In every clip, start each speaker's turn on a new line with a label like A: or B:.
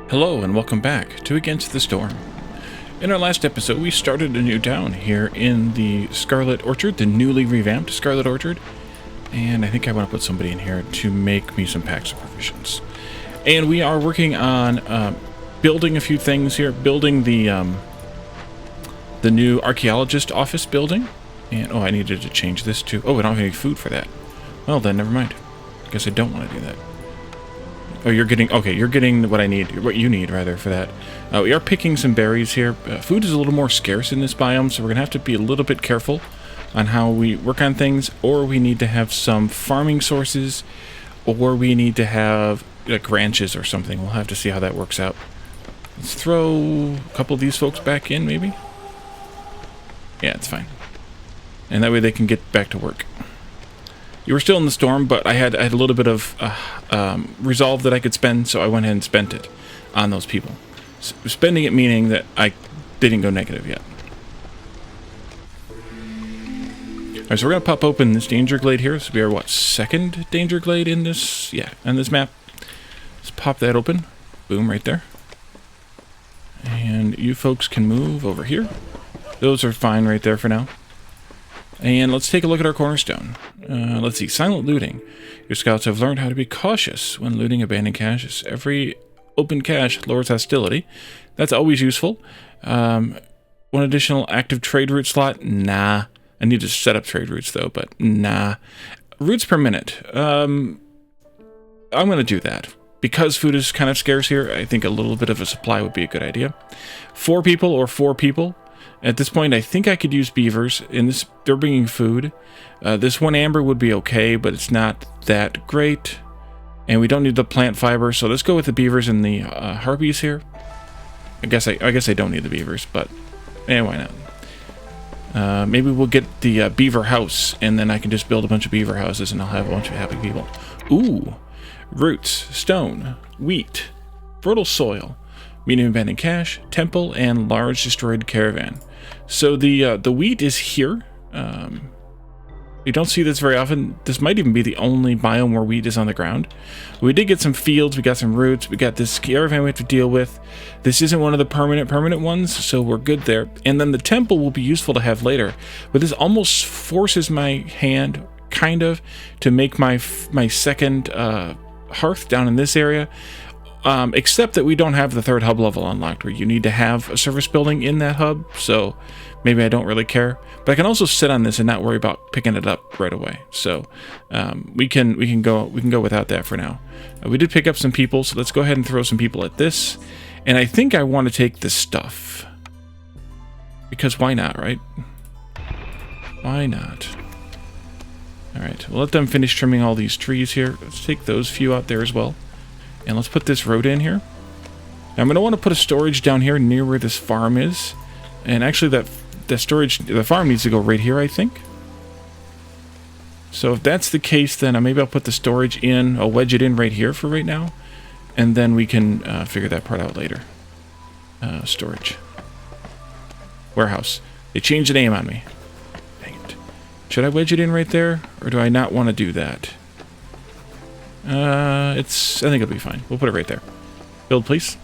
A: Hello and welcome back to Against the Storm. In our last episode, we started a new town here in the Scarlet Orchard, the newly revamped Scarlet Orchard. And I think I want to put somebody in here to make me some packs of provisions. And we are working on building a few things here, building the new Archaeologist office building. And, oh, I needed to change this too. Oh, we don't have any food for that. Well then, never mind. I guess I don't want to do that. Oh, you're getting, okay, you're getting what I need, what you need, rather, for that. We are picking some berries here. Food is a little more scarce in this biome, so we're going to have to be a little bit careful on how we work on things, or we need to have some farming sources, or we need to have, like, ranches or something. We'll have to see how that works out. Let's throw a couple of these folks back in, maybe? Yeah, it's fine. And that way they can get back to work. You were still in the storm, but I had a little bit of resolve that I could spend, so I went ahead and spent it on those people. Spending it meaning that they didn't go negative yet. Alright, so we're going to pop open this danger glade here. This will be our, what, second danger glade in this, on this map. Let's pop that open. Boom, right there. And you folks can move over here. Those are fine right there for now. And let's take a look at our cornerstone. Let's see, silent looting. Your scouts have learned how to be cautious when looting abandoned caches. Every open cache lowers hostility. That's always useful. One additional active trade route slot? Nah. I need to set up trade routes though, but nah. Routes per minute. I'm going to do that. Because food is kind of scarce here, I think a little bit of a supply would be a good idea. 4 people. At this point, I think I could use beavers. In this, they're bringing food. This one amber would be okay, but it's not that great. And we don't need the plant fiber, so let's go with the beavers and the harpies here. I guess I don't need the beavers, but why not? Maybe we'll get the beaver house, and then I can just build a bunch of beaver houses, and I'll have a bunch of happy people. Ooh, roots, stone, wheat, fertile soil. Medium abandoned cache, temple, and large destroyed caravan. So the wheat is here. You don't see this very often. This might even be the only biome where wheat is on the ground. We did get some fields, we got some roots, we got this caravan we have to deal with. This isn't one of the permanent ones, so we're good there. And then the temple will be useful to have later. But this almost forces my hand, kind of, to make my second hearth down in this area. Except that we don't have the 3rd hub level unlocked, where you need to have a service building in that hub, so maybe I don't really care. But I can also sit on this and not worry about picking it up right away. So we can go without that for now. We did pick up some people, so let's go ahead and throw some people at this. And I think I want to take this stuff. Because why not, right? Why not? Alright, we'll let them finish trimming all these trees here. Let's take those few out there as well. And let's put this road in here. Now, I'm going to want to put a storage down here near where this farm is. And actually, the farm needs to go right here, I think. So if that's the case, then maybe I'll put the storage in. I'll wedge it in right here for right now. And then we can figure that part out later. Storage. Warehouse. They changed the name on me. Dang it. Should I wedge it in right there? Or do I not want to do that? I think it'll be fine. We'll put it right there. Build, please.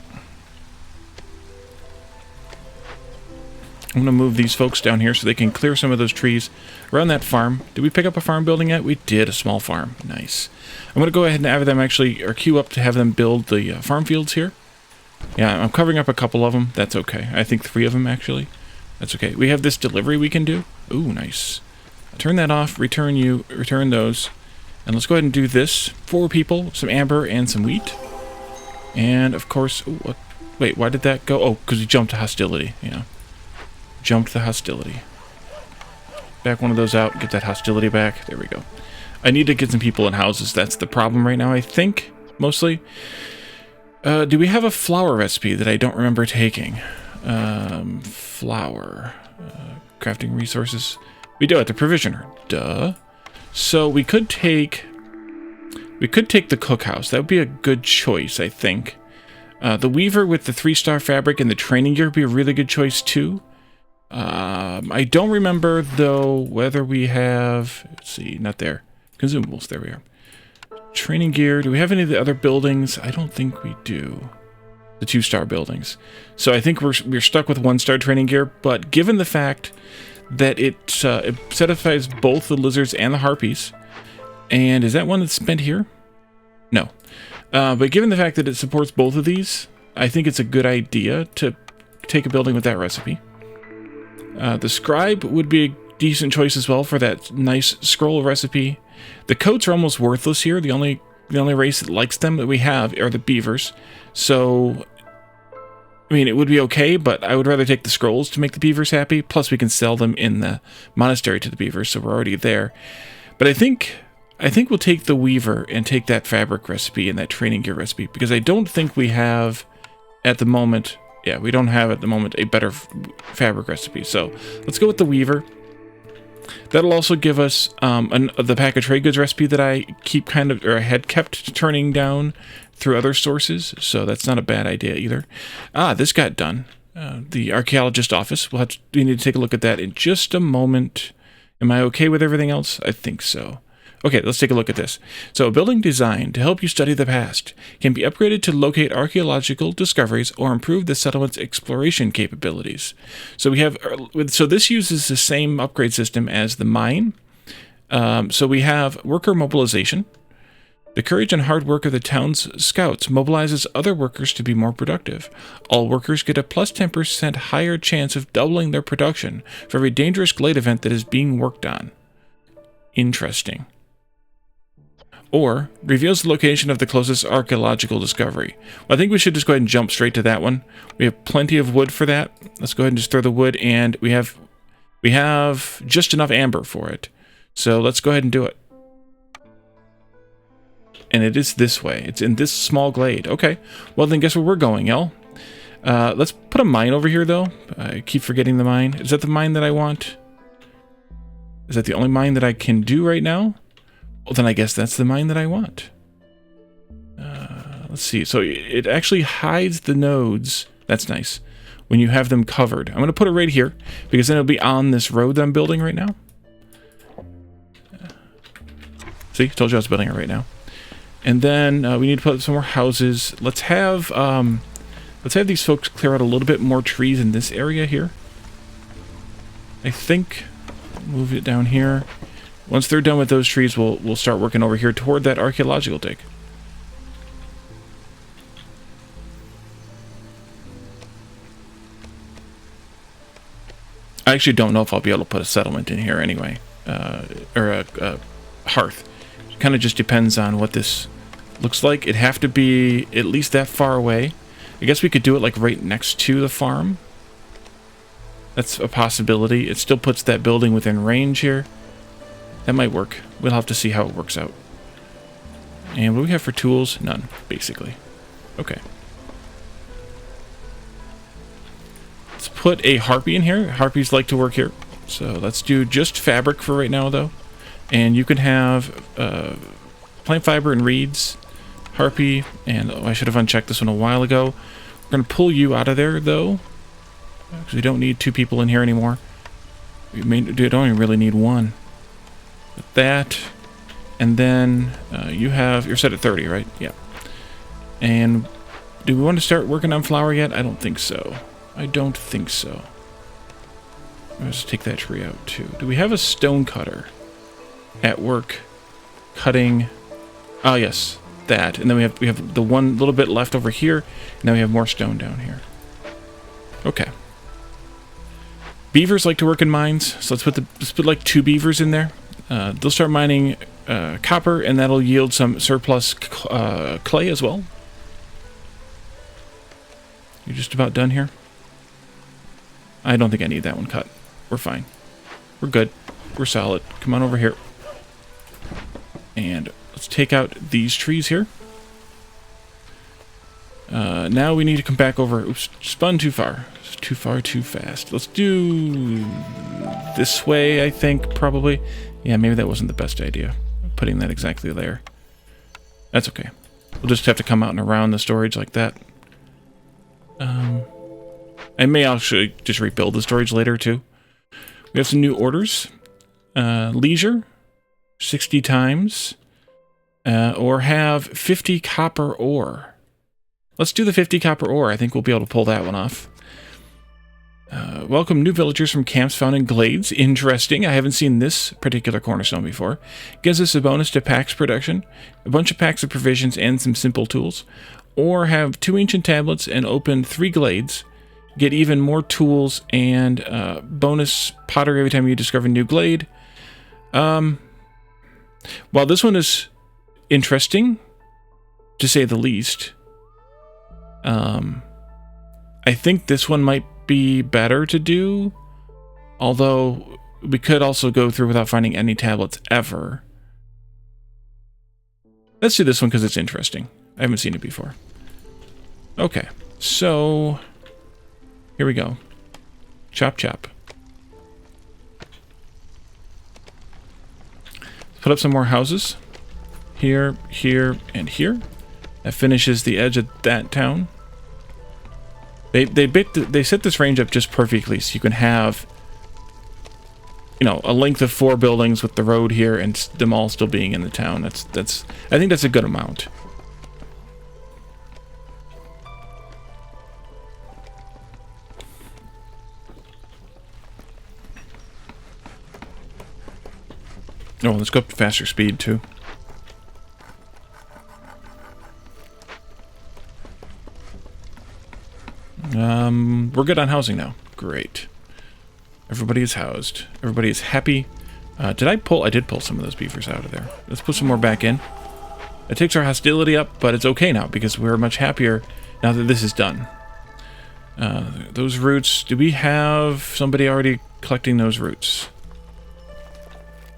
A: I'm going to move these folks down here so they can clear some of those trees around that farm. Did we pick up a farm building yet? We did, a small farm. Nice. I'm going to go ahead and have them or queue up to have them build the farm fields here. Yeah, I'm covering up a couple of them. That's okay. I think 3 of them, actually. That's okay. We have this delivery we can do. Ooh, nice. Turn that off. Return those. And let's go ahead and do this. 4 people, some amber, and some wheat. And, of course... Ooh, wait, why did that go? Oh, because we jumped to hostility. Yeah. Jumped the hostility. Back one of those out. Get that hostility back. There we go. I need to get some people in houses. That's the problem right now, I think. Mostly. Do we have a flour recipe that I don't remember taking? Flour. Crafting resources. We do at the provisioner. Duh. So we could take the cookhouse. That would be a good choice, I think. The weaver with the 3-star fabric and the training gear would be a really good choice too. I don't remember though whether we have, let's see, not there. Consumables, there we are. Training gear. Do we have any of the other buildings? I don't think we do. the 2-star buildings. So I think we're stuck with 1-star training gear, but given the fact that it satisfies both the lizards and the harpies, and is that one that's spent here? No. But given the fact that it supports both of these, I think it's a good idea to take a building with that recipe. The scribe would be a decent choice as well for that nice scroll recipe. The coats are almost worthless here. The only race that likes them that we have are the beavers. So, I mean, it would be okay, but I would rather take the scrolls to make the beavers happy. Plus, we can sell them in the monastery to the beavers, so we're already there. But I think we'll take the weaver and take that fabric recipe and that training gear recipe, because I don't think we have at the moment. Yeah, we don't have at the moment a better fabric recipe. So let's go with the weaver. That'll also give us the pack of trade goods recipe that I had kept turning down through other sources. So that's not a bad idea either. This got done. The archaeologist office. We need to take a look at that in just a moment. Am I okay with everything else? I think so. Okay, let's take a look at this. So a building designed to help you study the past can be upgraded to locate archaeological discoveries or improve the settlement's exploration capabilities. So this uses the same upgrade system as the mine. So we have worker mobilization. The courage and hard work of the town's scouts mobilizes other workers to be more productive. All workers get a plus 10% higher chance of doubling their production for every dangerous glade event that is being worked on. Interesting. Or reveals the location of the closest archaeological discovery. Well, I think we should just go ahead and jump straight to that one. We have plenty of wood for that. Let's go ahead and just throw the wood, and we have just enough amber for it. So let's go ahead and do it. And it is this way. It's in this small glade. Okay. Well, then guess where we're going, y'all? Let's put a mine over here, though. I keep forgetting the mine. Is that the mine that I want? Is that the only mine that I can do right now? Well, then I guess that's the mine that I want. Let's see. So it actually hides the nodes. That's nice. When you have them covered. I'm going to put it right here, because then it'll be on this road that I'm building right now. See? Told you I was building it right now. And then we need to put some more houses. Let's have these folks clear out a little bit more trees in this area here. I think. Move it down here. Once they're done with those trees, we'll start working over here toward that archaeological dig. I actually don't know if I'll be able to put a settlement in here anyway, or a hearth. It kind of just depends on what this looks like. It'd have to be at least that far away. I guess we could do it like right next to the farm. That's a possibility. It still puts that building within range here. That might work. We'll have to see how it works out. And what do we have for tools? None, basically. Okay. Let's put a harpy in here. Harpies like to work here. So let's do just fabric for right now, though. And you can have plant fiber and reeds, harpy, and I should have unchecked this one a while ago. We're going to pull you out of there, though, because we don't need 2 people in here anymore. We don't even really need 1. With that, and then you're set at 30, right? Yeah. And do we want to start working on flour yet? I don't think so. Let's take that tree out too. Do we have a stone cutter at work cutting? Oh yes, that. And then we have the one little bit left over here, and then we have more stone down here. Okay. Beavers like to work in mines, so let's put like 2 beavers in there. They'll start mining copper, and that'll yield some surplus clay as well. You're just about done here? I don't think I need that one cut. We're fine. We're good. We're solid. Come on over here. And let's take out these trees here. Now we need to come back over. Oops, spun too far. Too far, too fast. Let's do this way, I think, probably. Yeah, maybe that wasn't the best idea, putting that exactly there. That's okay. We'll just have to come out and around the storage like that. I may actually just rebuild the storage later, too. We have some new orders. Leisure, 60 times. Or have 50 copper ore. Let's do the 50 copper ore. I think we'll be able to pull that one off. Welcome new villagers from camps found in glades. Interesting. I haven't seen this particular cornerstone before. Gives us a bonus to packs production, a bunch of packs of provisions, and some simple tools. Or have 2 ancient tablets and open 3 glades. Get even more tools and bonus pottery every time you discover a new glade. While this one is interesting, to say the least, I think this one might be better to do, although we could also go through without finding any tablets ever. Let's do this one because it's interesting. I haven't seen it before. Okay, so here we go. Chop chop. Put up some more houses. Here, here, and here. That finishes the edge of that town. They set this range up just perfectly, so you can have, you know, a length of 4 buildings with the road here and them all still being in the town. I think that's a good amount. Oh, let's go up to faster speed too. We're good on housing now. Great. Everybody is housed. Everybody is happy. Did I pull? I did pull some of those beavers out of there. Let's put some more back in. It takes our hostility up, but it's okay now because we're much happier now that this is done. Those roots. Do we have somebody already collecting those roots?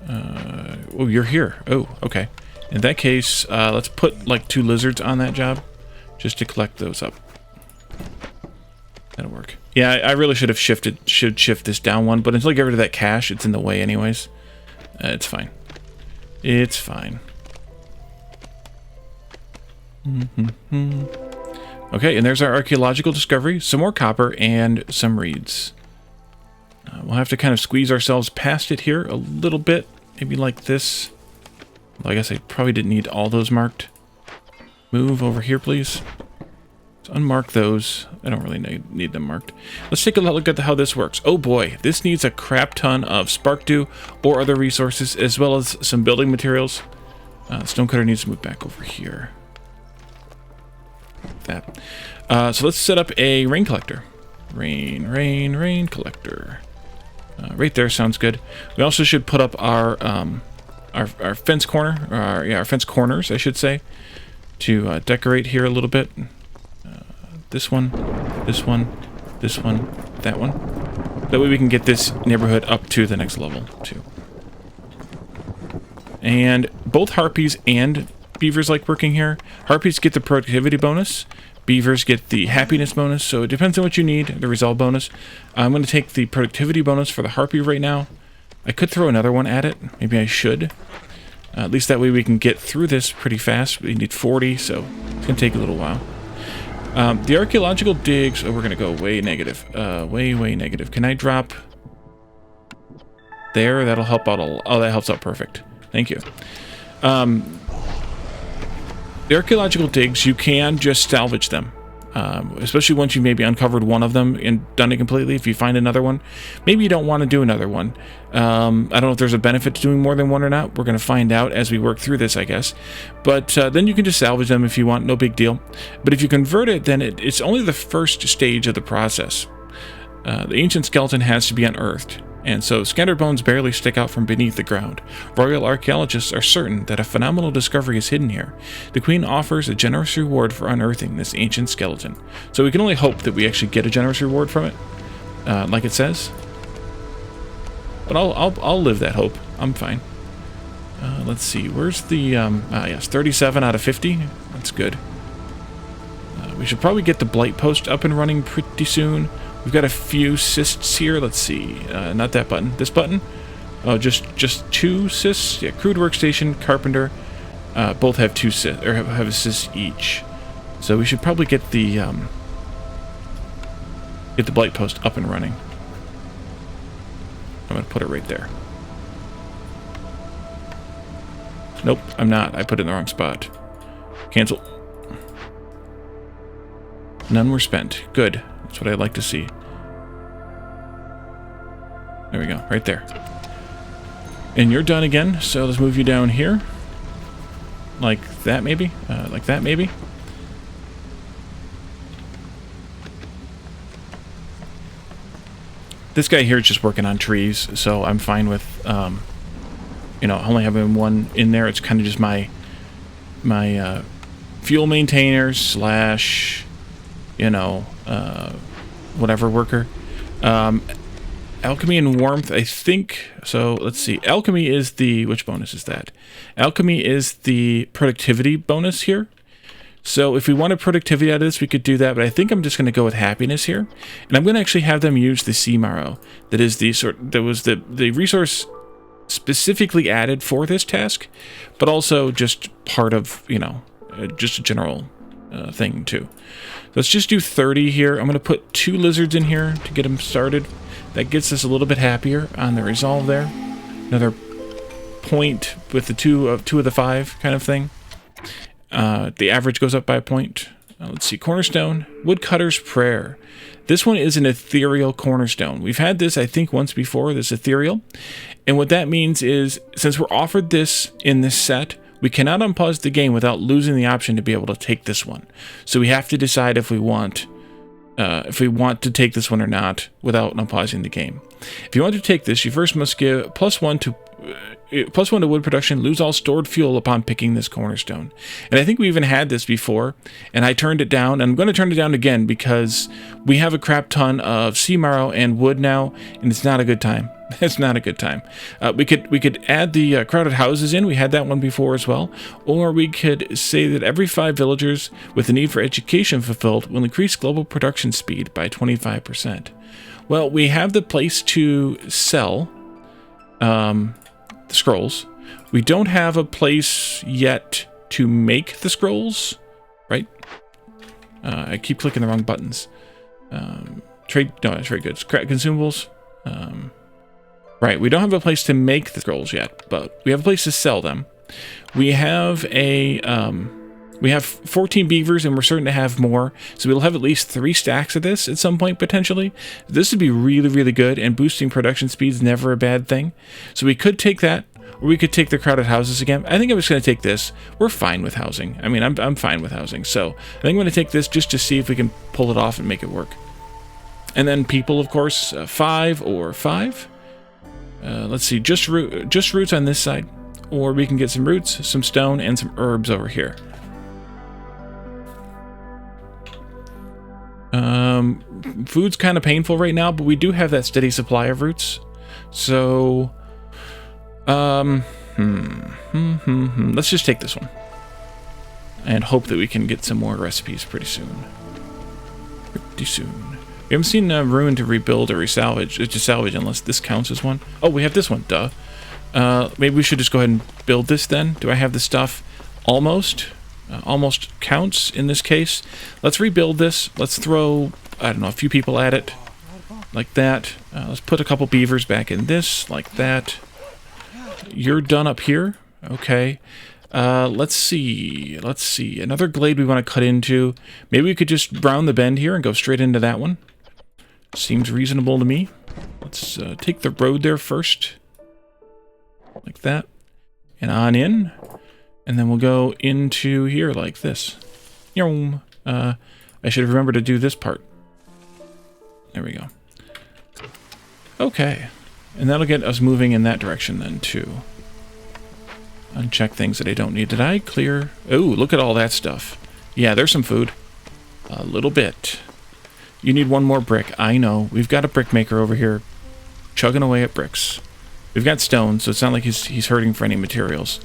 A: Oh, you're here. Oh, okay. In that case, let's put like 2 lizards on that job just to collect those up. That'll work. Yeah, I really should shift this down 1, but until I get rid of that cache, it's in the way anyways. It's fine. It's fine. Okay, and there's our archaeological discovery. Some more copper and some reeds. We'll have to kind of squeeze ourselves past it here a little bit. Maybe like this. Well, I guess I probably didn't need all those marked. Move over here, please. Let's unmark those. I don't really need them marked. Let's take a look at how this works. Oh boy, this needs a crap ton of spark dew or other resources, as well as some building materials. Stonecutter needs to move back over here. That. So let's set up a rain collector. Rain collector. Right there sounds good. We also should put up our fence corner, our fence corners, I should say, to decorate here a little bit. This one, this one, this one, that one. That way we can get this neighborhood up to the next level too. And both harpies and beavers like working here. Harpies get the productivity bonus. Beavers get the happiness bonus, so it depends on what you need, the resolve bonus. I'm going to take the productivity bonus for the harpy right now. I could throw another one at it. Maybe I should. At least that way we can get through this pretty fast. We need 40, so it's going to take a little while. The archaeological digs... Oh, we're going to go way negative. Way negative. Can I drop... There? That'll help out a lot. Oh, that helps out perfect. Thank you. The archaeological digs, you can just salvage them. Especially once you maybe uncovered one of them and done it completely. If you find another one, maybe you don't want to do another one. I don't know if there's a benefit to doing more than one or not. We're going to find out as we work through this, I guess. But then you can just salvage them if you want, no big deal. But if you convert it, then it's only the first stage of the process. The ancient skeleton has to be unearthed, and so scattered bones barely stick out from beneath the ground. Royal archaeologists are certain that a phenomenal discovery is hidden here. The Queen offers a generous reward for unearthing this ancient skeleton. So we can only hope that we actually get a generous reward from it, like it says. But I'll live that hope. I'm fine. Let's see. Where's the yes, 37 out of 50. That's good. We should probably get the blight post up and running pretty soon. We've got a few cysts here. Let's see. Not that button. This button? Oh, just 2 cysts. Yeah, crude workstation, carpenter. Both have 2 cysts, or have a cyst each. So we should probably get the blight post up and running. I'm gonna put it right there. Nope, I'm not. I put it in the wrong spot. Cancel. None were spent. Good. That's what I'd like to see. There we go. Right there. And you're done again, so let's move you down here. Like that, maybe? Like that, maybe? This guy here is just working on trees, so I'm fine with, you know, only having one in there. It's kind of just my fuel maintainer slash, you know, whatever worker. Alchemy and warmth, I think. So let's see. Alchemy is the, which bonus is that? Alchemy is the productivity bonus here. So if we wanted productivity out of this, we could do that, but I think I'm just going to go with happiness here. And I'm going to actually have them use the sea marrow. That is the that was the resource specifically added for this task, but also just part of, you know, just a general thing too. Let's just do 30 here. I'm going to put 2 lizards in here to get them started. That gets us a little bit happier on the resolve there. Another point with the 2 of the 5 kind of thing. The average goes up by a point. Let's see, cornerstone, woodcutter's prayer. This one is an ethereal cornerstone. We've had this, I think, once before, this ethereal. And what that means is, since we're offered this in this set, we cannot unpause the game without losing the option to be able to take this one. So we have to decide if we want to take this one or not without unpausing the game. If you want to take this, you first must give +1 to wood production, lose all stored fuel upon picking this cornerstone. And I think we even had this before, and I turned it down, and I'm going to turn it down again because we have a crap ton of sea marrow and wood now, and it's not a good time. It's not a good time. We could add the crowded houses in. We had that one before as well. Or we could say that every 5 villagers with the need for education fulfilled will increase global production speed by 25%. Well, we have the place to sell the scrolls. We don't have a place yet to make the scrolls, right? I keep clicking the wrong buttons. Trade goods. Consumables. Right, we don't have a place to make the scrolls yet, but we have a place to sell them. We have a, we have 14 beavers, and we're certain to have more, so we'll have at least 3 stacks of this at some point, potentially. This would be really, really good, and boosting production speed is never a bad thing. So we could take that, or we could take the crowded houses again. I think I'm just going to take this. We're fine with housing. I mean, I'm fine with housing, so I think I'm going to take this just to see if we can pull it off and make it work. And then people, of course, 5 or 5. Let's see, just roots on this side, or we can get some roots, some stone, and some herbs over here. Food's kind of painful right now, but we do have that steady supply of roots. So, let's just take this one and hope that we can get some more recipes pretty soon. Pretty soon. We haven't seen ruin to rebuild or salvage unless this counts as one. Oh, we have this one, duh. Maybe we should just go ahead and build this then. Do I have the stuff? Almost. Almost counts in this case. Let's rebuild this. Let's throw, I don't know, a few people at it. Like that. Let's put a couple beavers back in this, like that. You're done up here. Okay. Let's see. Another glade we want to cut into. Maybe we could just round the bend here and go straight into that one. Seems reasonable to me. Let's take the road there first. Like that. And on in. And then we'll go into here like this. I should have remembered to do this part. There we go. Okay. And that'll get us moving in that direction then too. Uncheck things that I don't need. Did I clear? Oh, look at all that stuff. Yeah, there's some food. A little bit. You need one more brick. I know. We've got a brick maker over here chugging away at bricks. We've got stone, so it's not like he's hurting for any materials.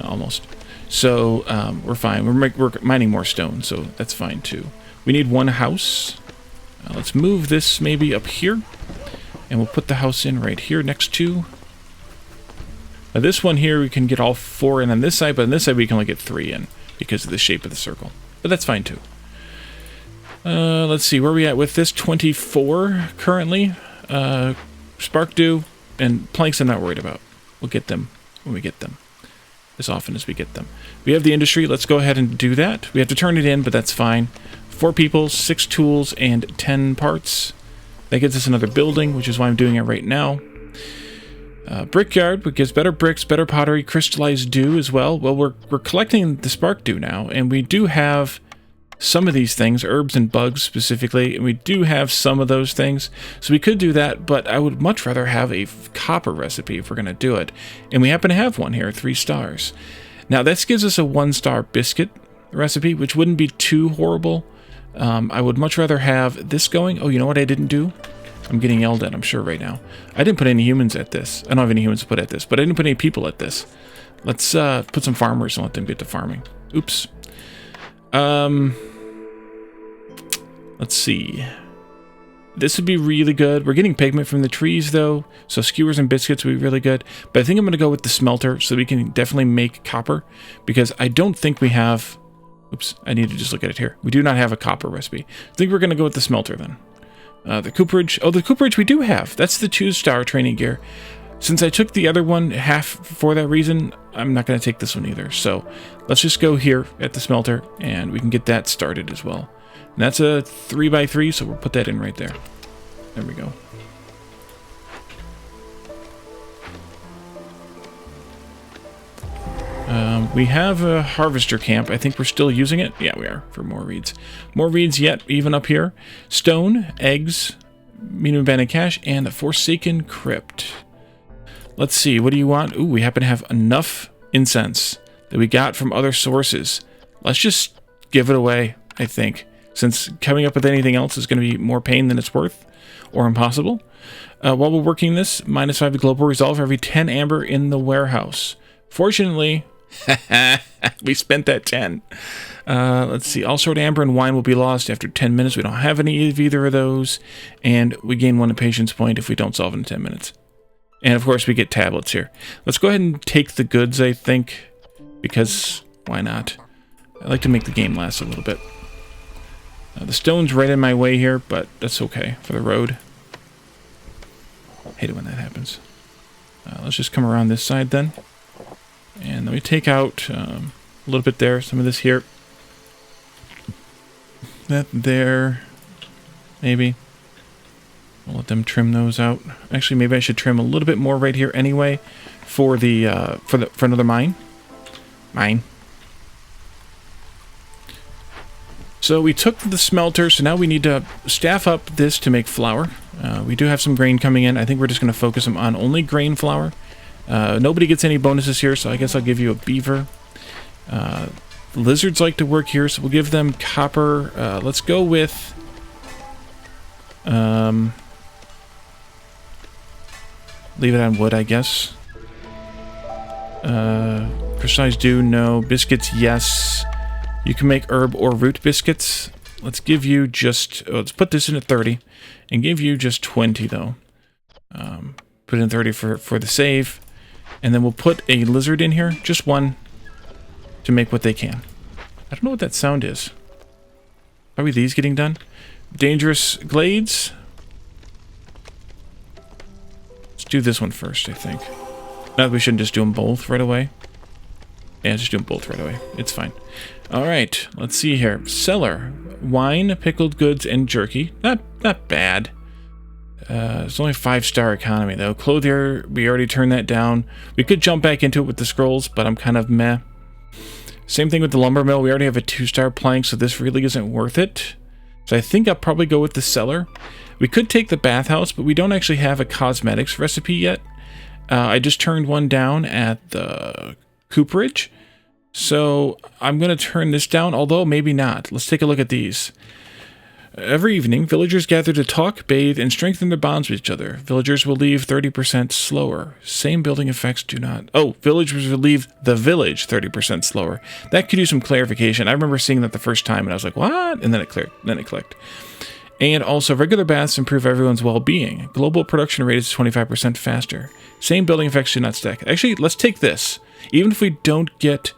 A: Almost. So, we're fine. We're mining more stone, so that's fine too. We need one house. Let's move this maybe up here. And we'll put the house in right here next to... Now this one here, we can get all 4 in on this side, but on this side we can only get 3 in because of the shape of the circle. But that's fine too. Let's see, where are we at with this? 24 currently. Spark dew and planks I'm not worried about. We'll get them when we get them. as often as we get them. We have the industry. Let's go ahead and do that. We have to turn it in, but that's fine. 4 people, 6 tools, and 10 parts. That gives us another building, which is why I'm doing it right now. Brickyard, which gives better bricks, better pottery, crystallized dew as well. Well, we're collecting the spark dew now, and we do have some of these things, herbs and bugs specifically, and we do have some of those things. So we could do that, but I would much rather have a copper recipe if we're going to do it. And we happen to have one here, 3 stars. Now, this gives us a 1-star biscuit recipe, which wouldn't be too horrible. I would much rather have this going. Oh, you know what I didn't do? I'm getting yelled at, I'm sure, right now. I didn't put any humans at this. I don't have any humans to put at this, but I didn't put any people at this. Let's put some farmers and let them get to farming. Oops. Let's see. This would be really good. We're getting pigment from the trees, though, so skewers and biscuits would be really good. But I think I'm going to go with the smelter so we can definitely make copper, because I don't think we have... Oops, I need to just look at it here. We do not have a copper recipe. I think we're going to go with the smelter, then. The cooperage... Oh, the cooperage we do have. That's the 2-star training gear. Since I took the other one half for that reason, I'm not going to take this one either. So let's just go here at the smelter, and we can get that started as well. And that's a 3x3, so we'll put that in right there. There we go. We have a harvester camp. I think we're still using it. Yeah, we are, for more reeds. More reeds yet, even up here. Stone, eggs, medium abandoned cache, and a forsaken crypt. Let's see, what do you want? Ooh, we happen to have enough incense that we got from other sources. Let's just give it away, I think. Since coming up with anything else is going to be more pain than it's worth, or impossible. While we're working this, -5 to global resolve for every 10 amber in the warehouse. Fortunately, we spent that 10. Let's see, all sort of amber and wine will be lost after 10 minutes. We don't have any of either of those. And we gain 1 impatience point if we don't solve it in 10 minutes. And of course, we get tablets here. Let's go ahead and take the goods, I think, because why not? I like to make the game last a little bit. The stone's right in my way here, but that's okay for the road. Hate it when that happens. Let's just come around this side then. And then we take out a little bit there, some of this here. That there, maybe. We'll let them trim those out. Actually, maybe I should trim a little bit more right here anyway for the for another mine. So we took the smelter, so now we need to staff up this to make flour. We do have some grain coming in. I think we're just going to focus them on only grain flour. Nobody gets any bonuses here, so I guess I'll give you a beaver. Lizards like to work here, so we'll give them copper. Let's go with... leave it on wood, I guess. Precise dew, no. Biscuits, yes. You can make herb or root biscuits. Let's give you just... Oh, let's put this in at 30. And give you just 20, though. Put in 30 for the save. And then we'll put a lizard in here. Just one. To make what they can. I don't know what that sound is. Probably these getting done. Dangerous glades. Let's do this one first, I think. No, we shouldn't just do them both right away. Yeah, just do them both right away. It's fine. Alright, let's see here. Cellar. Wine, pickled goods, and jerky. Not bad. It's only 5-star economy, though. Clothier, we already turned that down. We could jump back into it with the scrolls, but I'm kind of meh. Same thing with the lumber mill. We already have a 2-star plank, so this really isn't worth it. So I think I'll probably go with the cellar. We could take the bathhouse, but we don't actually have a cosmetics recipe yet. I just turned one down at the cooperage. So I'm going to turn this down, although maybe not. Let's take a look at these. Every evening, villagers gather to talk, bathe, and strengthen their bonds with each other. Villagers will leave 30% slower. Same building effects do not... Oh, villagers will leave the village 30% slower. That could use some clarification. I remember seeing that the first time, and I was like, what? And then it clicked. And also, regular baths improve everyone's well-being. Global production rate is 25% faster. Same building effects do not stack. Actually, let's take this. Even if we don't get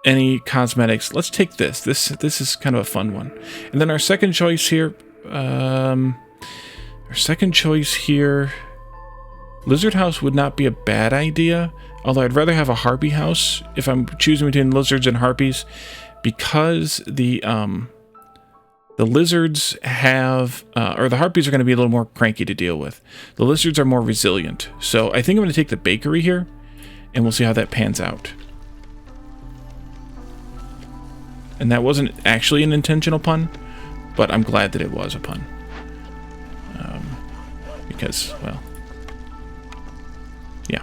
A: any cosmetics, let's take this. This is kind of a fun one. And then our second choice here, Lizard house would not be a bad idea, although I'd rather have a harpy house if I'm choosing between lizards and harpies, because the lizards have, or the harpies are going to be a little more cranky to deal with. The lizards are more resilient. So I think I'm going to take the bakery here, and we'll see how that pans out. And that wasn't actually an intentional pun, but I'm glad that it was a pun. Because, well... yeah.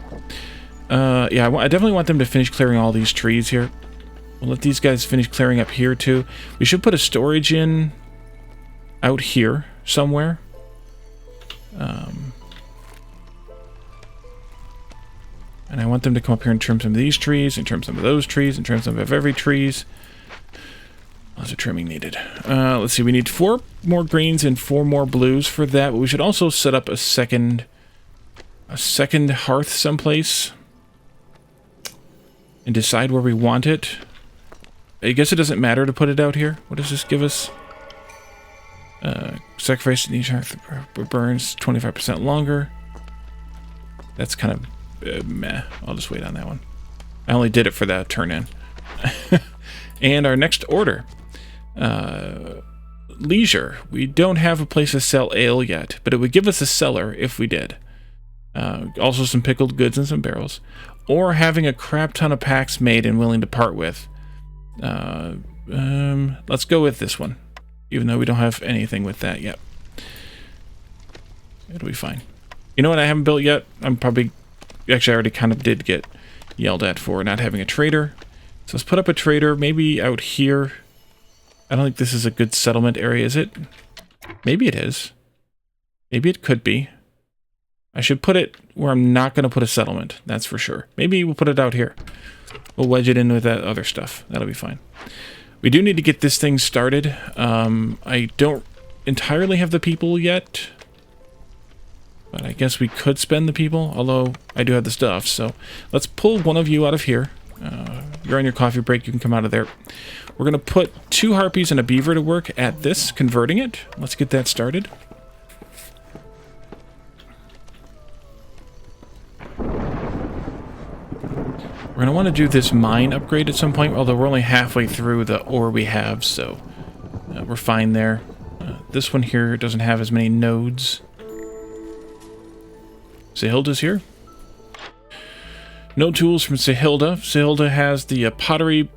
A: Yeah, I definitely want them to finish clearing all these trees here. We'll let these guys finish clearing up here, too. We should put a storage in out here somewhere. And I want them to come up here and trim some of these trees, and trim some of those trees, and trim some of every trees. Lots of trimming needed. Let's see, we need 4 more greens and 4 more blues for that, but we should also set up a second hearth someplace and decide where we want it. I guess it doesn't matter to put it out here. What does this give us? Sacrifice in each hearth burns 25% longer. That's kind of meh. I'll just wait on that one. I only did it for that turn in. And our next order. Leisure. We don't have a place to sell ale yet, but it would give us a cellar if we did. Also some pickled goods and some barrels. Or having a crap ton of packs made and willing to part with. Let's go with this one, even though we don't have anything with that yet. It'll be fine. You know what I haven't built yet? I'm probably... Actually, I already kind of did get yelled at for not having a trader. So let's put up a trader, maybe out here. I don't think this is a good settlement area, is it? Maybe it is. Maybe it could be. I should put it where I'm not going to put a settlement, that's for sure. Maybe we'll put it out here. We'll wedge it in with that other stuff. That'll be fine. We do need to get this thing started. I don't entirely have the people yet. But I guess we could spend the people, although I do have the stuff. So let's pull one of you out of here. You're on your coffee break. You can come out of there. We're going to put 2 harpies and a beaver to work at this, converting it. Let's get that started. We're going to want to do this mine upgrade at some point, although we're only halfway through the ore we have, so we're fine there. This one here doesn't have as many nodes. Sehilda's here. No tools from Sehilda. Sehilda has the pottery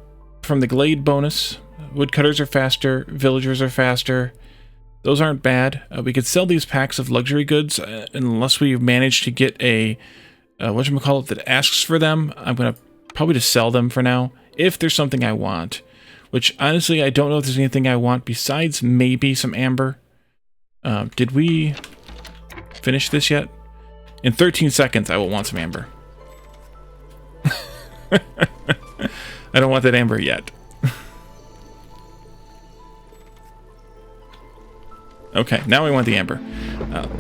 A: from the glade bonus. Woodcutters are faster. Villagers are faster. Those aren't bad. We could sell these packs of luxury goods unless we manage to get a whatchamacallit that asks for them. I'm going to probably just sell them for now if there's something I want. Which, honestly, I don't know if there's anything I want besides maybe some amber. Did we finish this yet? In 13 seconds, I will want some amber. I don't want that amber yet. Okay, now we want the amber.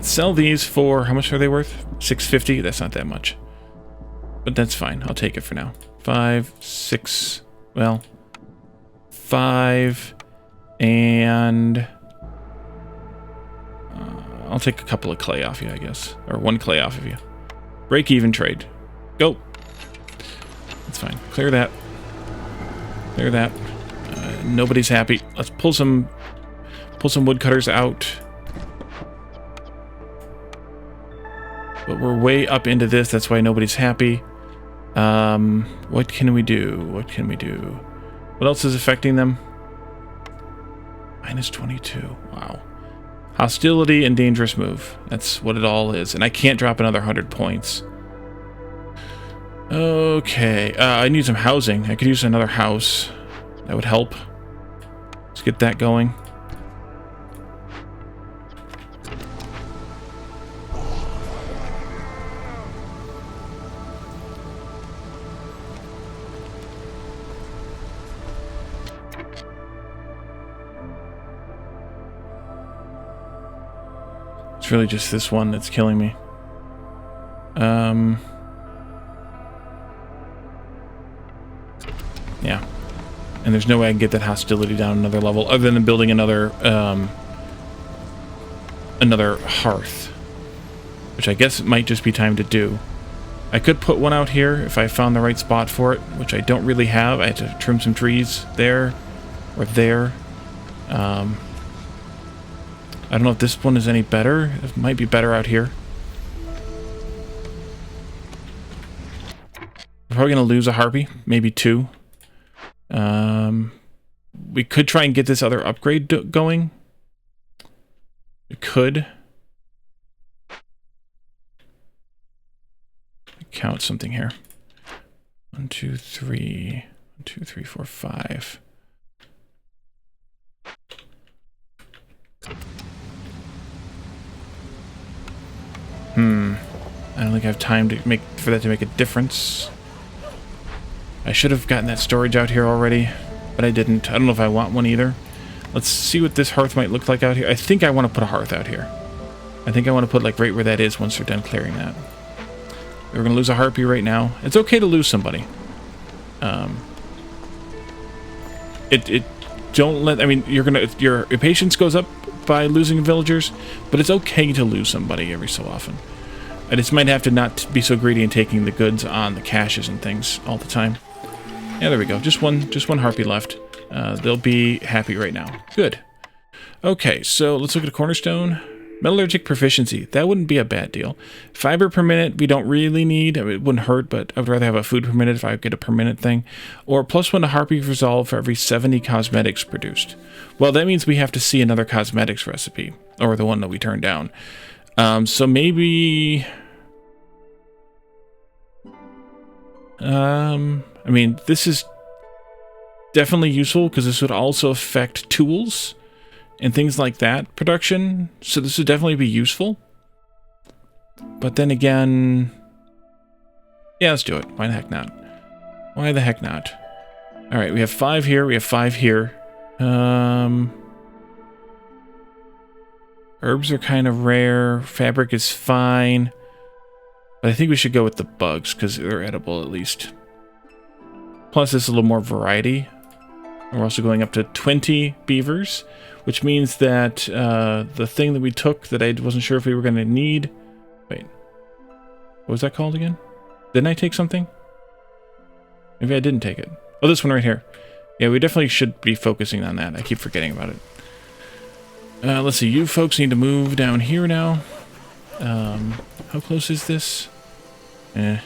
A: Sell these for... How much are they worth? 650? That's not that much. But that's fine. I'll take it for now. 5, 6... Well... 5... And... I'll take a couple of clay off you, I guess. Or 1 clay off of you. Break even trade. Go. That's fine. Clear that. Clear that. Nobody's happy. Let's pull some woodcutters out. But we're way up into this. That's why nobody's happy. What can we do? What can we do? What else is affecting them? Minus 22. Wow. Hostility and dangerous move. That's what it all is. And I can't drop another 100 points. Okay. I need some housing. I could use another house. That would help. Let's get that going. It's really just this one that's killing me. Yeah. And there's no way I can get that hostility down another level other than building another hearth. which I guess it might just be time to do. I could put one out here if I found the right spot for it, which I don't really have. I had to trim some trees there or there. I don't know if this one is any better. It might be better out here. We're probably going to lose a harpy, maybe 2. We could try and get this other upgrade going. We could. Count something here. 1, 2, 3. 1, 2, 3, 4, 5. I don't think I have time to for that to make a difference. I should have gotten that storage out here already, but I didn't. I don't know if I want one either. Let's see what this hearth might look like out here. I think I want to put a hearth out here. I think I want to put like right where that is once we're done clearing that. We're going to lose a harpy right now. It's okay to lose somebody. Don't let, I mean, your patience goes up by losing villagers, but it's okay to lose somebody every so often. I just might have to not be so greedy in taking the goods on the caches and things all the time. Yeah, there we go. Just one harpy left. They'll be happy right now. Good. Okay, so let's look at a cornerstone. Metallurgic proficiency. That wouldn't be a bad deal. Fiber per minute, we don't really need. I mean, it wouldn't hurt, but I would rather have a food per minute if I get a per minute thing. Or +1 to harpy resolve for every 70 cosmetics produced. Well, that means we have to see another cosmetics recipe. Or the one that we turned down. So maybe... I mean, this is definitely useful because this would also affect tools and things like that production. So this would definitely be useful. But then again, yeah, let's do it. Why the heck not? Why the heck not? All right, we have 5 here. We have 5 here. Herbs are kind of rare. Fabric is fine. But I think we should go with the bugs because they're edible at least. Plus, this is a little more variety. We're also going up to 20 beavers, which means that the thing that we took that I wasn't sure if we were going to need... Wait. What was that called again? Didn't I take something? Maybe I didn't take it. Oh, this one right here. Yeah, we definitely should be focusing on that. I keep forgetting about it. Let's see. You folks need to move down here now. How close is this? They've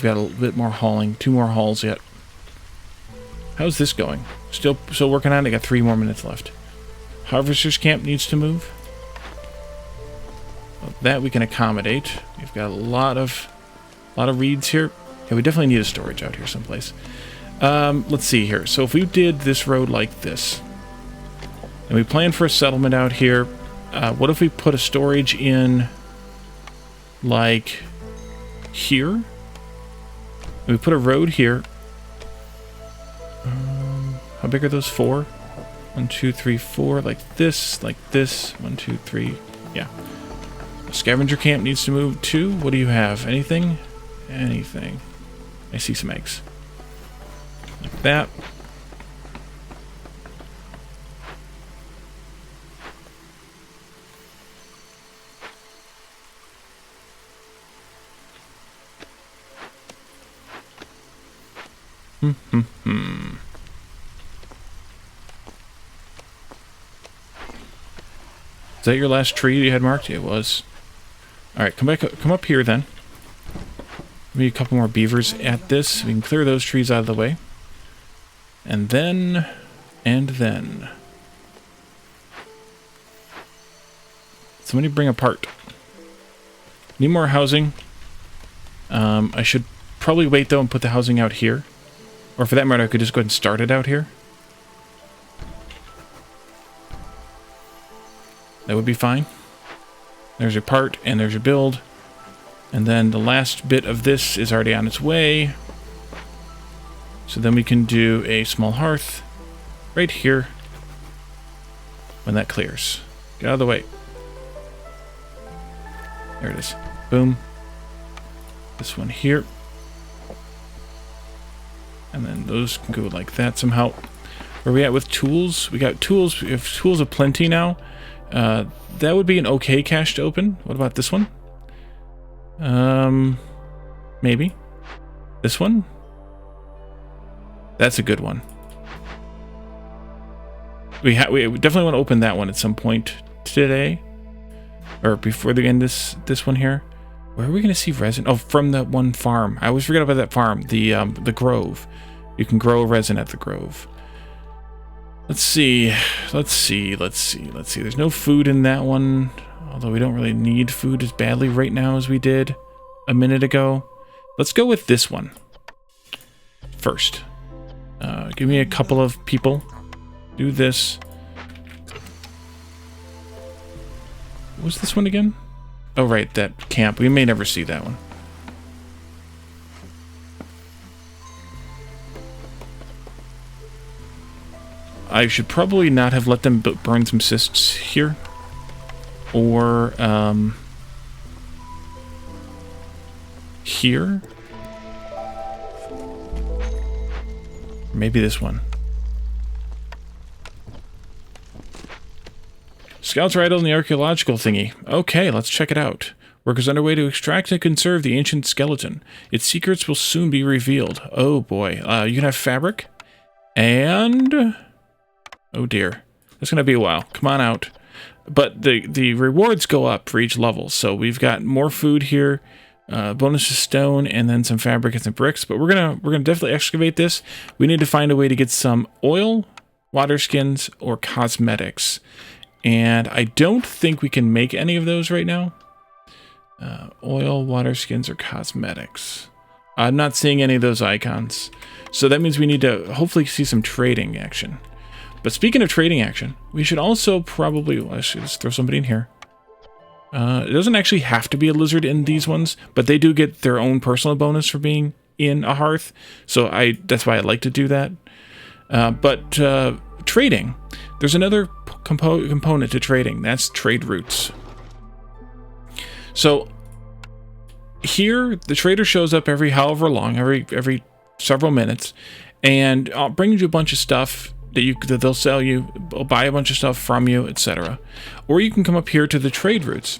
A: got a little bit more hauling. 2 more hauls yet. How's this going? Still working on it. I got 3 more minutes left. Harvester's camp needs to move. Well, that we can accommodate. We've got a lot of reeds here. Yeah, we definitely need a storage out here someplace. Let's see here. So if we did this road like this, and we plan for a settlement out here, what if we put a storage in, like, here? And we put a road here. How big are those? 4? 1, 2, 3, 4. Like this, like this. 1, 2, 3. Yeah. A scavenger camp needs to move too. What do you have? Anything? Anything. I see some eggs. Like that. Is that your last tree you had marked? It was. Alright, come up here then. Maybe a couple more beavers at this. We can clear those trees out of the way. And then... Somebody bring a part. Need more housing. I should probably wait though and put the housing out here. Or for that matter, I could just go ahead and start it out here. That would be fine. There's your part, and there's your build. And then the last bit of this is already on its way. So then we can do a small hearth right here when that clears. Get out of the way. There it is. Boom. This one here. And then those can go like that somehow. Where are we at with tools? We got tools. We have tools aplenty now. That would be an okay cache to open. What about this one? Maybe. This one? That's a good one. We definitely want to open that one at some point today. Or before the end of this one here. Where are we going to see resin? Oh, from that one farm. I always forget about that farm. The grove. You can grow resin at the grove. Let's see. There's no food in that one. Although we don't really need food as badly right now as we did a minute ago. Let's go with this one first. Give me a couple of people. Do this. What's this one again? Oh, right, that camp. We may never see that one. I should probably not have let them burn some cysts here. Or, here? Maybe this one. Scouts are idle in the archaeological thingy. Okay, let's check it out. Work is underway to extract and conserve the ancient skeleton. Its secrets will soon be revealed. Oh boy. You can have fabric. And... oh dear. That's going to be a while. Come on out. But the rewards go up for each level. So we've got more food here. Bonus to stone, and then some fabric and some bricks. But we're gonna definitely excavate this. We need to find a way to get some oil, water skins, or cosmetics. And I don't think we can make any of those right now. Oil, water skins, or cosmetics. I'm not seeing any of those icons. So that means we need to hopefully see some trading action. But speaking of trading action, we should also probably... let's just throw somebody in here. It doesn't actually have to be a lizard in these ones, but they do get their own personal bonus for being in a hearth. So that's why I like to do that. But trading, there's another component to trading. That's trade routes. So here, the trader shows up every however long, every several minutes, and brings you a bunch of stuff that they'll sell you, buy a bunch of stuff from you, etc. Or you can come up here to the trade routes.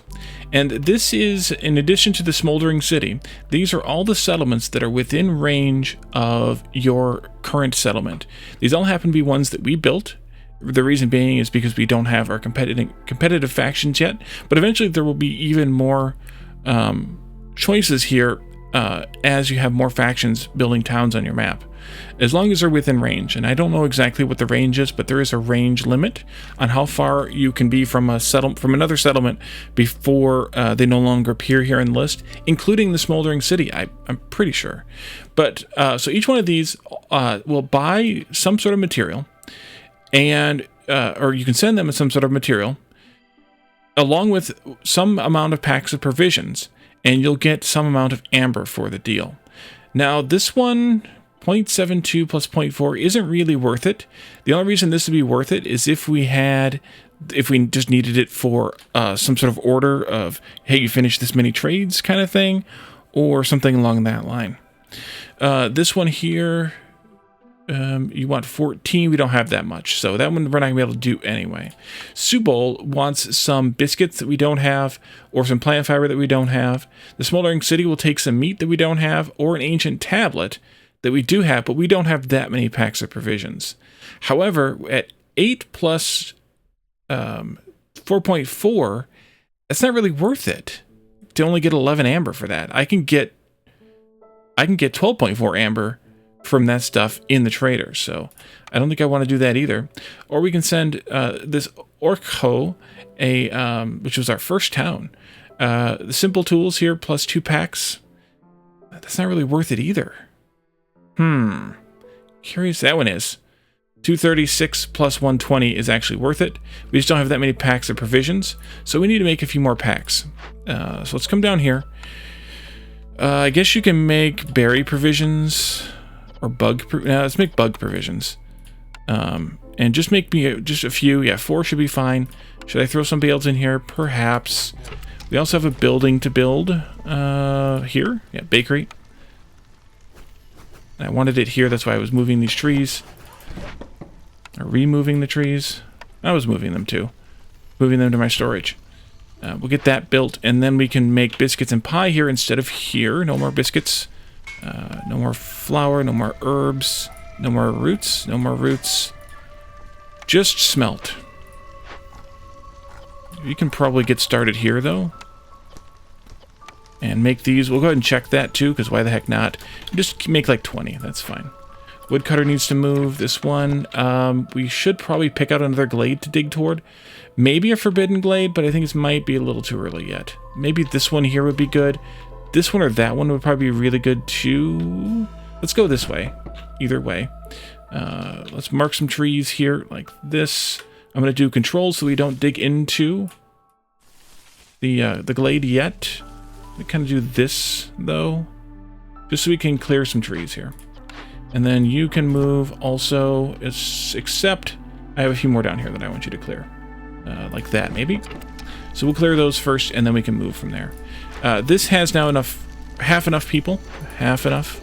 A: And this is, in addition to the smoldering city, these are all the settlements that are within range of your current settlement. These all happen to be ones that we built. The reason being is because we don't have our competitive factions yet, but eventually there will be even more choices here as you have more factions building towns on your map. As long as they're within range, and I don't know exactly what the range is, but there is a range limit on how far you can be from another settlement before they no longer appear here in the list, including the smoldering city. I'm pretty sure. But so each one of these will buy some sort of material, and or you can send them some sort of material along with some amount of packs of provisions, and you'll get some amount of amber for the deal. Now this one, 0.72 plus 0.4, isn't really worth it. The only reason this would be worth it is if we just needed it for some sort of order of, hey, you finished this many trades kind of thing, or something along that line. This one here, you want 14. We don't have that much, so that one we're not going to be able to do anyway. Subol wants some biscuits that we don't have, or some plant fiber that we don't have. The Smoldering City will take some meat that we don't have, or an ancient tablet that we do have, but we don't have that many packs of provisions. However, at 8 plus 4.4, it's not really worth it to only get 11 amber for that. I can get 12.4 amber from that stuff in the trader, so I don't think I want to do that either. Or we can send this Orko, which was our first town. The simple tools here plus 2 packs. That's not really worth it either. Curious that one is. 236 plus 120 is actually worth it. We just don't have that many packs of provisions, so we need to make a few more packs. So let's come down here. I guess you can make berry provisions or let's make bug provisions. And just make me just a few. Yeah, 4 should be fine. Should I throw somebody else in here? Perhaps. We also have a building to build here. Yeah, bakery. I wanted it here, that's why I was moving these trees. Or removing the trees. I was moving them too. moving them to my storage. We'll get that built, and then we can make biscuits and pie here instead of here. No more biscuits. No more flour, no more herbs, no more roots, no more roots. Just smelt. You can probably get started here, though. And make these. We'll go ahead and check that, too, because why the heck not? Just make like 20. That's fine. Woodcutter needs to move. This one, we should probably pick out another glade to dig toward. Maybe a forbidden glade, but I think this might be a little too early yet. Maybe this one here would be good. This one or that one would probably be really good, too. Let's go this way. Either way. Let's mark some trees here like this. I'm going to do control so we don't dig into the glade yet. We kind of do this, though, just so we can clear some trees here. And then you can move also, except I have a few more down here that I want you to clear. Like that, maybe. So we'll clear those first, and then we can move from there. This has now half enough people. Half enough.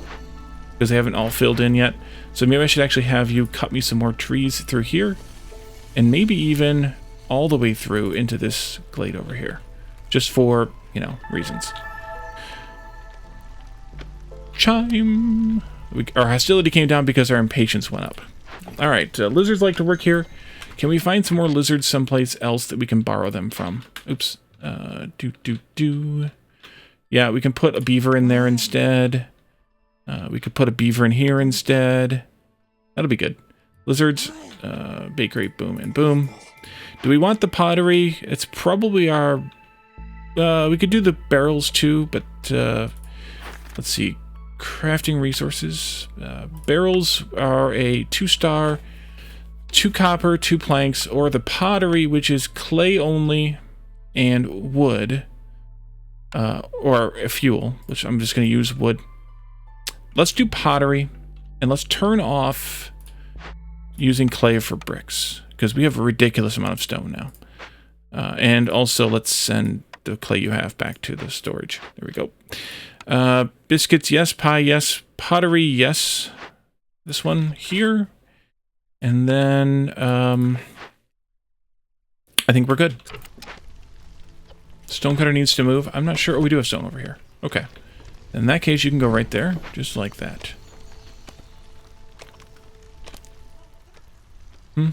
A: Because they haven't all filled in yet. So maybe I should actually have you cut me some more trees through here. And maybe even all the way through into this glade over here. Just for, you know, reasons. Chime! Our hostility came down because our impatience went up. Alright, lizards like to work here. Can we find some more lizards someplace else that we can borrow them from? Oops. Yeah, we can put a beaver in there instead. We could put a beaver in here instead. That'll be good. Lizards, bakery, boom and boom. Do we want the pottery? It's probably our... we could do the barrels too, but let's see. Crafting resources. Barrels are a 2-star, 2 copper, 2 planks, or the pottery, which is clay only and wood, or a fuel, which I'm just going to use wood. Let's do pottery, and let's turn off using clay for bricks, because we have a ridiculous amount of stone now. And also, let's send the clay you have back to the storage. There we go. Biscuits, yes. Pie, yes. Pottery, yes. This one here. And then, I think we're good. Stonecutter needs to move. I'm not sure. Oh, we do have stone over here. Okay. In that case, you can go right there, just like that. Was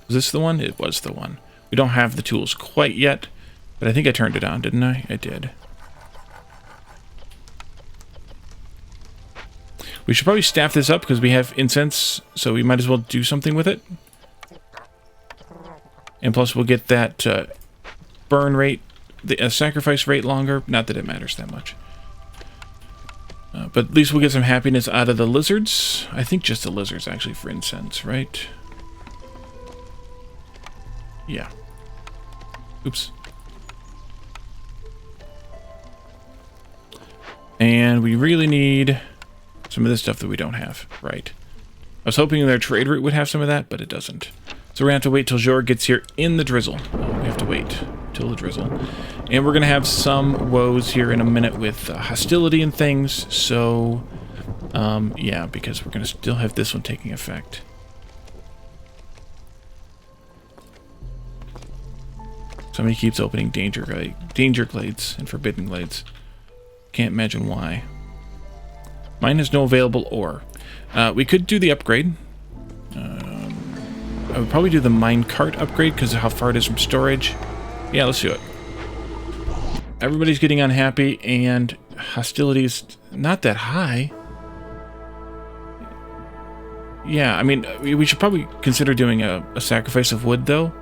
A: this the one? It was the one. We don't have the tools quite yet, but I think I turned it on, didn't I? I did. We should probably staff this up because we have incense, so we might as well do something with it. And plus we'll get that burn rate, the sacrifice rate longer. Not that it matters that much. But at least we'll get some happiness out of the lizards. I think just the lizards, actually, for incense, right? Yeah. Oops. And we really need some of this stuff that we don't have, right? I was hoping their trade route would have some of that, but it doesn't. So we're going to have to wait till Jor gets here in the drizzle. We have to wait till the drizzle. And we're going to have some woes here in a minute with hostility and things. So, yeah, because we're going to still have this one taking effect. Somebody keeps opening danger glades and forbidden glades. Can't imagine why. Mine has no available ore. We could do the upgrade. I would probably do the minecart upgrade because of how far it is from storage. Yeah, let's do it. Everybody's getting unhappy and hostility is not that high. Yeah, I mean, we should probably consider doing a sacrifice of wood, though,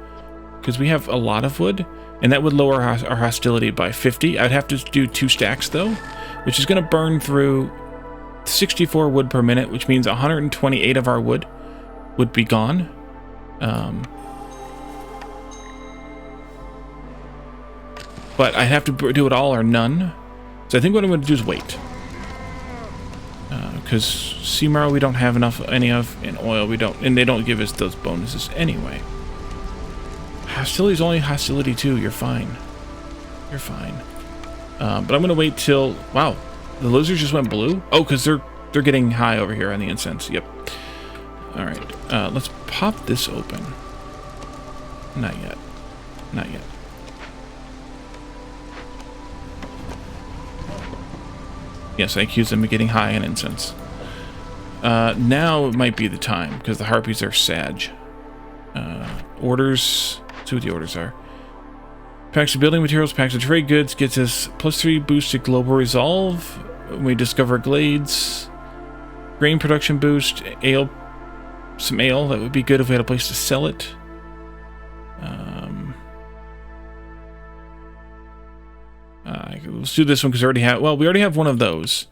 A: because we have a lot of wood, and that would lower our hostility by 50. I'd have to do 2 stacks, though, which is going to burn through 64 wood per minute, which means 128 of our wood would be gone. But I'd have to do it all or none. So I think what I'm going to do is wait. Because sea marrow we don't have any of, and oil we don't, and they don't give us those bonuses anyway. Hostility is only hostility 2. You're fine. You're fine. But I'm going to wait till... Wow. The lizards just went blue? Oh, because they're getting high over here on the incense. Yep. Alright. Let's pop this open. Not yet. Not yet. Yes, I accuse them of getting high on incense. Now it might be the time, because the harpies are sag. Orders. Let's see what the orders are. Packs of building materials, packs of trade goods, gets us +3 boost to global resolve. We discover glades. Grain production boost. Ale. Some ale. That would be good if we had a place to sell it. Let's do this one because we already have one of those.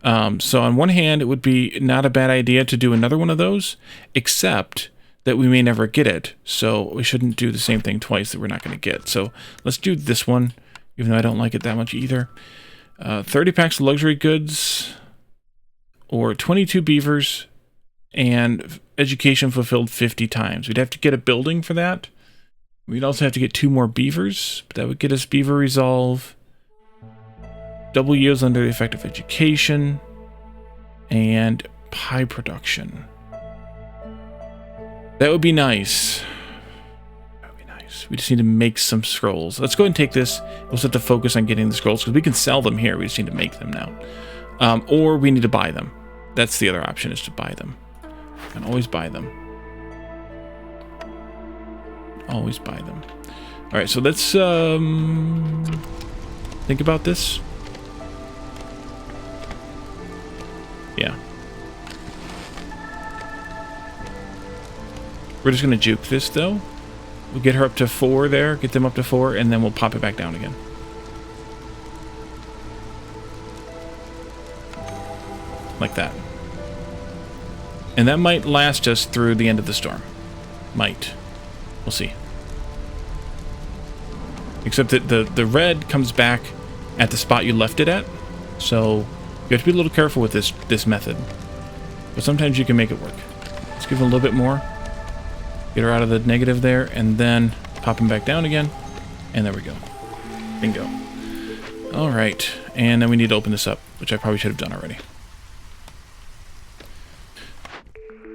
A: So on one hand, it would be not a bad idea to do another one of those, except that we may never get it. So we shouldn't do the same thing twice that we're not going to get. So let's do this one, even though I don't like it that much either. 30 packs of luxury goods, or 22 beavers, and education fulfilled 50 times. We'd have to get a building for that. We'd also have to get 2 more beavers, but that would get us beaver resolve, double yields under the effect of education, and pie production. That would be nice. That would be nice. We just need to make some scrolls. Let's go ahead and take this. We'll set the focus on getting the scrolls, because we can sell them here. We just need to make them now. Or we need to buy them. That's the other option, is to buy them. You can always buy them. Always buy them. Alright, so let's think about this. Yeah. We're just going to juke this, though. We'll get her up to 4 there, get them up to 4, and then we'll pop it back down again. Like that. And that might last us through the end of the storm. Might. We'll see. Except that the red comes back at the spot you left it at. So you have to be a little careful with this method. But sometimes you can make it work. Let's give it a little bit more. Get her out of the negative there, and then pop him back down again. And there we go. Bingo. Alright. And then we need to open this up, which I probably should have done already.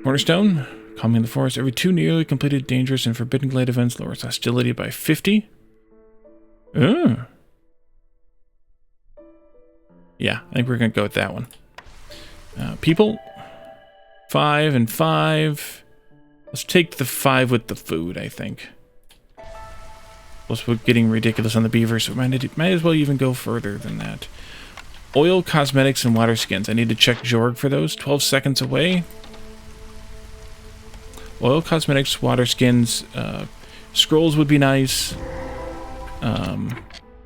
A: Cornerstone. Calming the forest. Every 2 nearly completed dangerous and forbidden glade events lowers hostility by 50. Yeah, I think we're going to go with that one. People. 5 and 5. Let's take the 5 with the food, I think. Plus, we're getting ridiculous on the beaver, so might as well even go further than that. Oil, cosmetics, and water skins. I need to check Jorg for those. 12 seconds away. Oil, cosmetics, water skins, scrolls would be nice.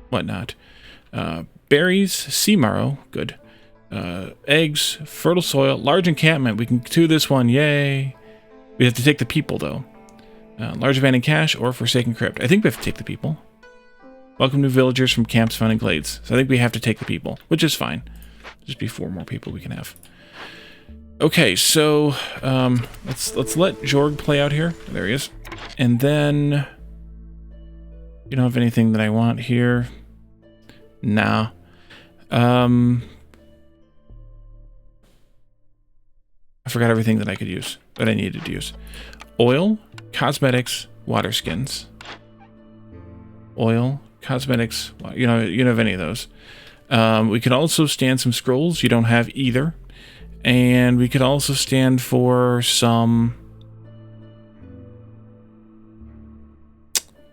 A: Whatnot. Berries, sea marrow, good. Eggs, fertile soil, large encampment. We can do this one, yay. We have to take the people, though. Large abandoned cache or forsaken crypt. I think we have to take the people. Welcome new villagers from camps found in glades. So I think we have to take the people, which is fine. Just be 4 more people we can have. Okay, so let's let Jorg play out here. There he is. And then you don't have anything that I want here. Nah. I forgot everything that I could use, that I needed to use. Oil, cosmetics, water skins. Oil, cosmetics, you don't have any of those. We could also stand some scrolls. You don't have either. And we could also stand for some...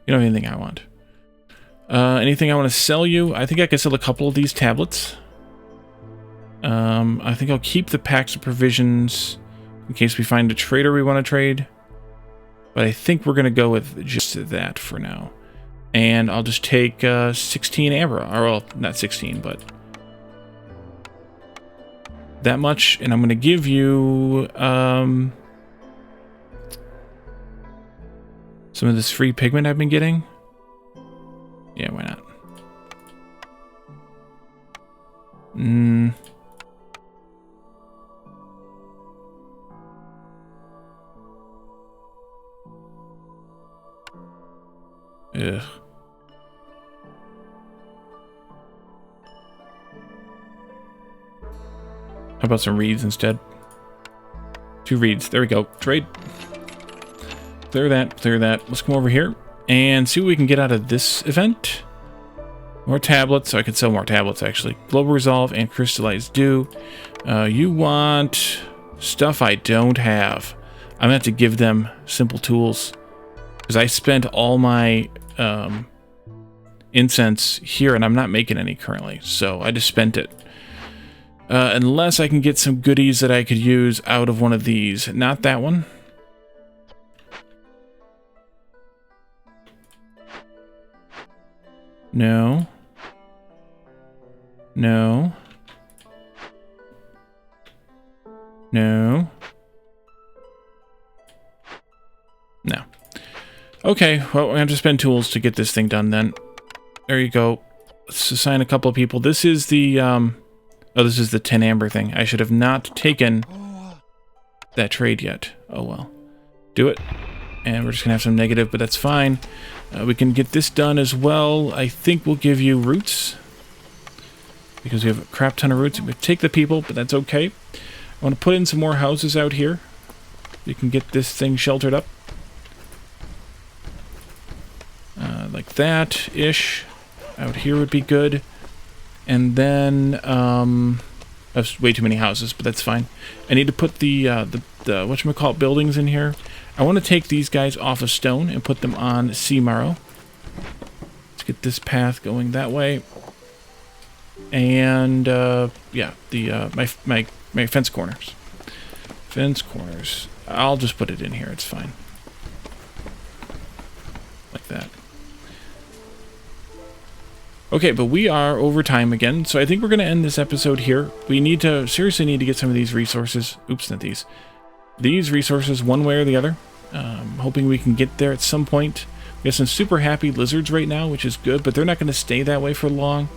A: You don't have anything I want. Anything I want to sell you? I think I could sell a couple of these tablets. I think I'll keep the packs of provisions in case we find a trader we want to trade. But I think we're going to go with just that for now. And I'll just take 16 amber. Or, well, not 16, but... that much, and I'm going to give you some of this free pigment I've been getting. Yeah, why not? Ugh. How about some reeds instead? 2 reeds. There we go. Trade. Clear that, clear that. Let's come over here and see what we can get out of this event. More tablets, so I could sell more tablets, actually. Global Resolve and Crystallized Dew. You want stuff I don't have. I'm going to have to give them simple tools. Because I spent all my incense here, and I'm not making any currently. So I just spent it. Unless I can get some goodies that I could use out of one of these. Not that one. No. No. No. No. Okay, well, we're going to have to spend tools to get this thing done then. There you go. Let's assign a couple of people. This is the, oh, this is the 10 amber thing. I should have not taken that trade yet. Oh, well. Do it. And we're just going to have some negative, but that's fine. We can get this done as well. I think we'll give you roots. Because we have a crap ton of roots. We take the people, but that's okay. I want to put in some more houses out here. We can get this thing sheltered up. Like that-ish. Out here would be good. And then, that's way too many houses, but that's fine. I need to put the whatchamacallit buildings in here. I want to take these guys off of stone and put them on sea marrow. Let's get this path going that way. And, yeah, my fence corners. Fence corners. I'll just put it in here, it's fine. Like that. Okay, but we are over time again, so I think we're going to end this episode here. We need to, seriously need to get some of these resources. Oops, not these. These resources one way or the other. Hoping we can get there at some point. We have some super happy lizards right now, which is good, but they're not going to stay that way for long.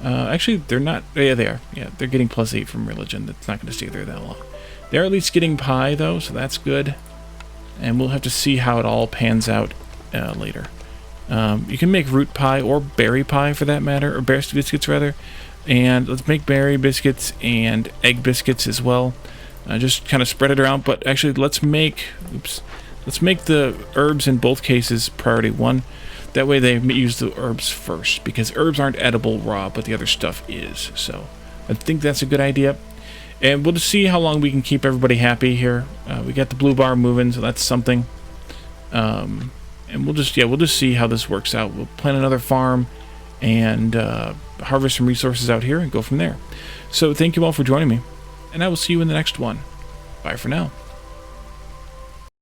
A: Actually, they're not. Yeah, they are. Yeah, they're getting +8 from religion. That's not going to stay there that long. They're at least getting pie, though, so that's good. And we'll have to see how it all pans out later. You can make root pie or berry pie, for that matter, or berry biscuits, rather. And let's make berry biscuits and egg biscuits as well. Just kind of spread it around, but actually let's make... Oops. Let's make the herbs in both cases priority 1. That way they use the herbs first, because herbs aren't edible raw, but the other stuff is. So I think that's a good idea. And we'll just see how long we can keep everybody happy here. We got the blue bar moving, so that's something. And we'll just see how this works out. We'll plant another farm and harvest some resources out here and go from there. So thank you all for joining me, and I will see you in the next one. Bye for now.